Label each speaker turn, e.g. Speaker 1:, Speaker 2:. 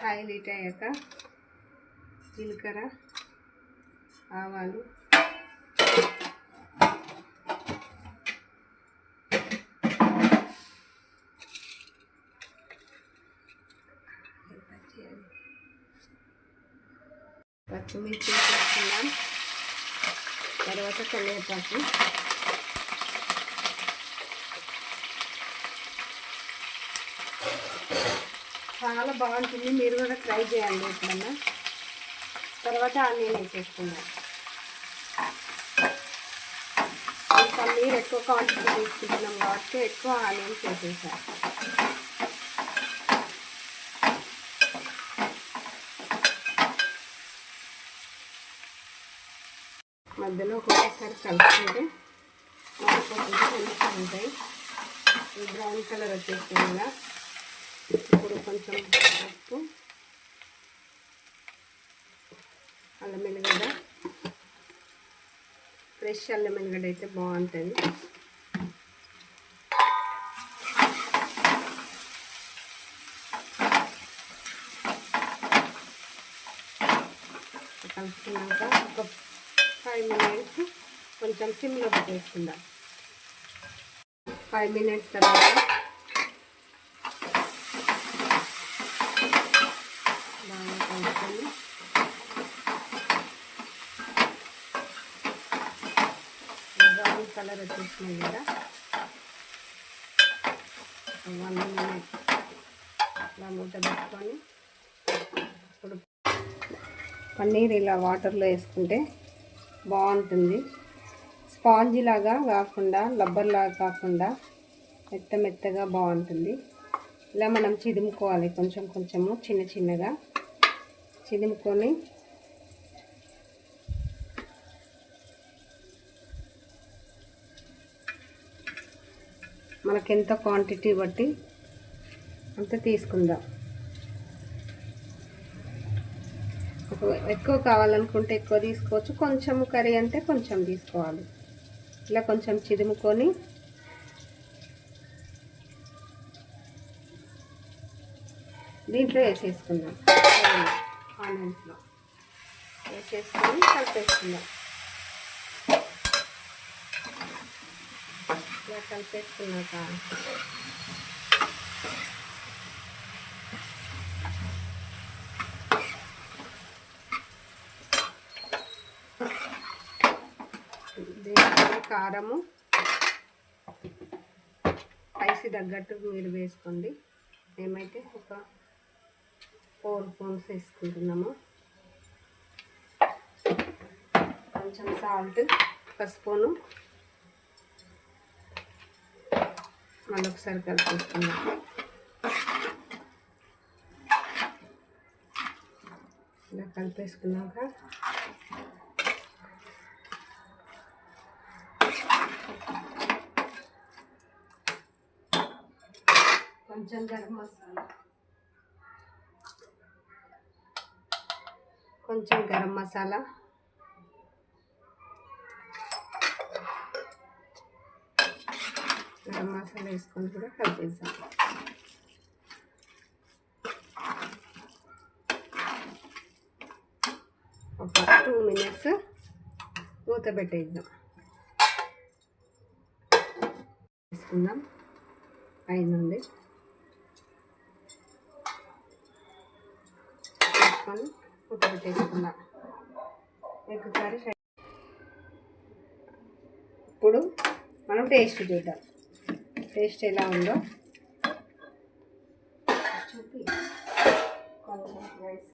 Speaker 1: Oil heat అయ్యాక జీలకర్ర, ఆవాలు, పచ్చిమిర్చి వేసుకున్నాం. తర్వాత కరివేపాకు, చాలా బాగుంటుంది. మీరు కూడా ట్రై చేయండి ఎప్పుడన్నా. తర్వాత ఆనియన్ వేసేసుకుందాం. ఇంకా మీరు ఎక్కువ క్వాంటిటీ తీసుకుంటున్నాం కాబట్టి ఎక్కువ ఆనియన్స్ వేసేసాం. మధ్యలో ఒక్కొక్కసారి కలుపుకుంటే మాడిపోతుంటే కొంచెం ఉంటాయి. ఈ బ్రౌన్ కలర్ వచ్చేస్తుంది కదా. ఇప్పుడు కొంచెం పసుపు, అల్లం వెల్లిగడ్డ, ఫ్రెష్ అల్లం వెల్లిగడ్డ అయితే బాగుంటుంది. కలుపుకున్నాక ఒక 5 మినిట్స్ కొంచెం సిమ్లో పెట్టేసుకుందాం. 5 మినిట్స్ తర్వాత బాగా కలుపుకొని బ్రౌన్ కలర్ వచ్చేసినాయి కదా. 1 మినిట్ ఇలా మూత పెట్టుకొని ఇప్పుడు పన్నీర్ ఇలా వాటర్లో వేసుకుంటే బాగుంటుంది. స్పాంజీ లాగా కాకుండా, రబ్బర్ లాగా కాకుండా మెత్తగా బాగుంటుంది. ఇలా మనం చిదుముకోవాలి. కొంచెం కొంచెము చిన్న చిన్నగా చిదుముకొని మనకి ఎంత క్వాంటిటీ బట్టి అంత తీసుకుందాం. ఎక్కువ కావాలనుకుంటే ఎక్కువ తీసుకోవచ్చు. కొంచెం కర్రీ అంటే కొంచెం తీసుకోవాలి. ఇలా కొంచెం చిదుముకొని దీంట్లో వేసేసుకుందాం. ఆనియన్స్లో వేసేసుకొని కలిపేసుకుందాం. ఇలా కలిపేసుకున్నాక దీంట్లో కారము స్పైసీ తగ్గట్టు మీరు వేసుకోండి. మేమైతే ఒక 4 స్పూన్స్ వేసుకుంటున్నాము. కొంచెం సాల్ట్, 1 స్పూను, మళ్ళీ ఒకసారి కలిపేసుకుందాం. ఇలా కలిపేసుకున్నాక కొంచెం గరం మసాలా, గరం మసాలా వేసుకొని కూడా కలిపేసాం. ఒక 2 మినిట్స్ మూత పెట్టేద్దాం. వేసుకుందాం పైనుండి వేసుకొని మూత పెట్టేసుకుందాం. ఒకసారి ఇప్పుడు మనం టేస్ట్ చూద్దాం. టేస్ట్ ఎలా ఉందో చూపి. కొంచెం రైస్